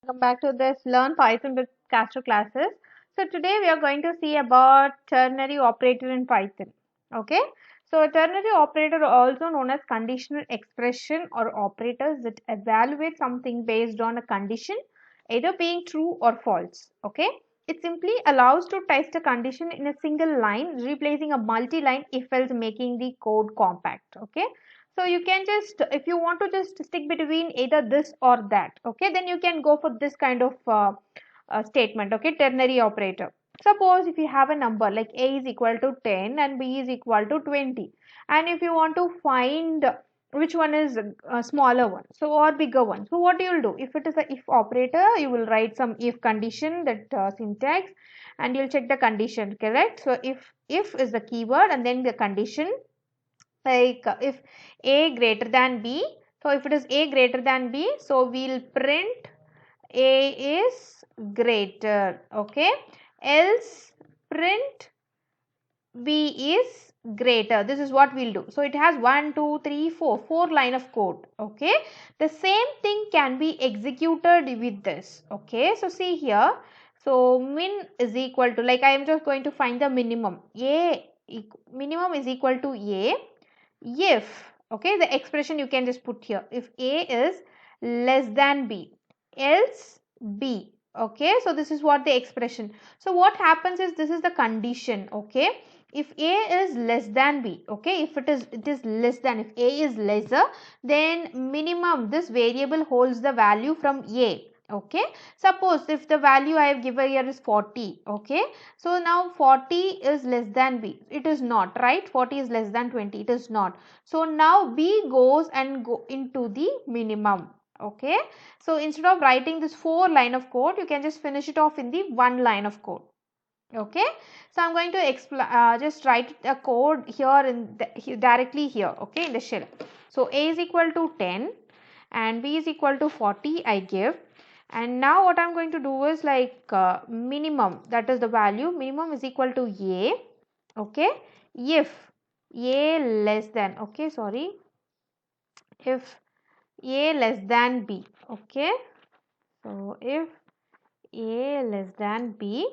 Welcome back to this Learn Python with Castor classes. So today we are going to see about ternary operator in Python. Okay. So a ternary operator, also known as conditional expression or operators that evaluate something based on a condition either being true or false. Okay. It simply allows to test a condition in a single line, replacing a multi-line if else, making the code compact. Okay. So you can just, if you want to just stick between either this or that, okay, then you can go for this kind of statement, okay, ternary operator. Suppose if you have a number like a is equal to 10 and b is equal to 20, and if you want to find which one is a smaller one, so or bigger one, so what you will do? If it is a if operator, you will write some if condition, that syntax, and you'll check the condition, correct? So if is the keyword and then the condition, like if a greater than b, so if it is a greater than b, so we'll print a is greater, okay, else print b is greater. This is what we'll do. So it has 1 2 3 4 4 line of code, okay. The same thing can be executed with this, okay. So see here, so min is equal to, like I am just going to find the minimum, minimum is equal to a if, okay, the expression you can just put here, if a is less than b, else b, okay. So this is what the expression. So what happens is, this is the condition, okay. If a is less than b, okay, if it is less than, if a is lesser, then minimum, this variable holds the value from a, okay. Suppose if the value I have given here is 40, okay, so now 40 is less than b, it is not, right? 40 is less than 20, it is not. So now b goes and go into the minimum, okay. So instead of writing this 4 line of code, you can just finish it off in the 1 line of code, okay. So I'm going to just write a code here in directly here, okay, in the shell. So a is equal to 10 and b is equal to 40 I give, and now what I'm going to do is, like minimum, that is the value, minimum is equal to a, okay, if a less than, okay, sorry, if a less than b, okay. So if a less than b,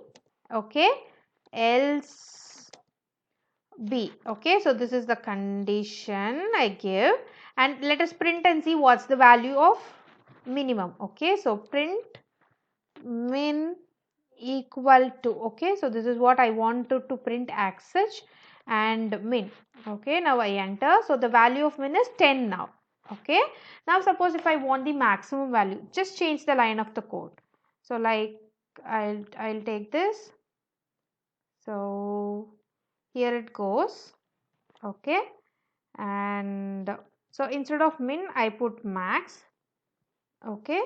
okay, else b, okay. So this is the condition I give, and let us print and see what's the value of minimum, okay. So print min equal to, okay, so this is what I wanted to print as such, and min, okay. Now I enter, so the value of min is 10 now, okay. Now suppose if I want the maximum value, just change the line of the code. So like I'll take this, so here it goes, okay, and so instead of min I put max, okay.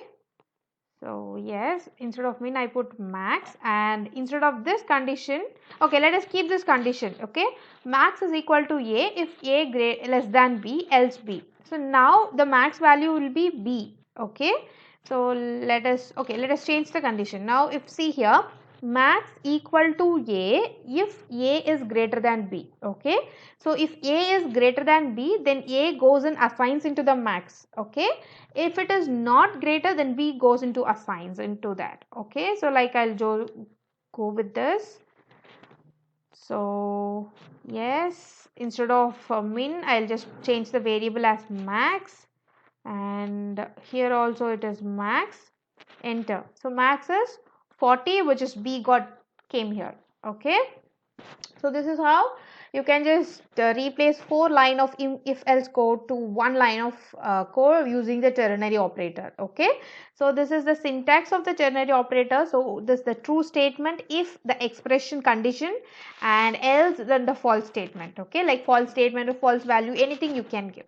So yes, instead of min I put max, and instead of this condition, okay, let us keep this condition, okay, max is equal to a if a less than b, else b. So now the max value will be b, okay. So let us change the condition. Now if see here, max equal to a if a is greater than b, okay. So if a is greater than b, then a goes and assigns into the max, okay. If it is not greater, then b goes into assigns into that, okay. So like I'll go with this. So yes, instead of min, I'll just change the variable as max, and here also it is max, enter. So max is 40, which is b came here, okay. So this is how you can just replace 4 line of if else code to 1 line of code using the ternary operator, okay. So this is the syntax of the ternary operator. So this is the true statement if the expression condition, and else then the false statement, okay, like false statement or false value, anything you can give,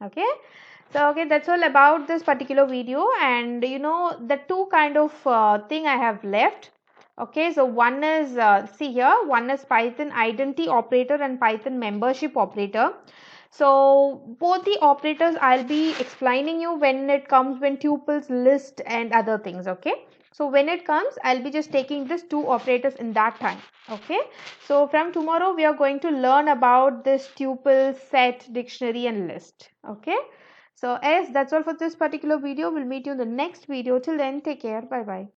okay. So okay, that's all about this particular video, and you know the two kind of thing I have left. Okay, so one is see here, one is Python identity operator and Python membership operator. So both the operators I'll be explaining you when it comes, when tuples, list and other things, okay. So when it comes, I'll be just taking these two operators in that time, okay. So from tomorrow we are going to learn about this tuple, set, dictionary and list, okay. So yes, that's all for this particular video. We'll meet you in the next video. Till then, take care. Bye bye.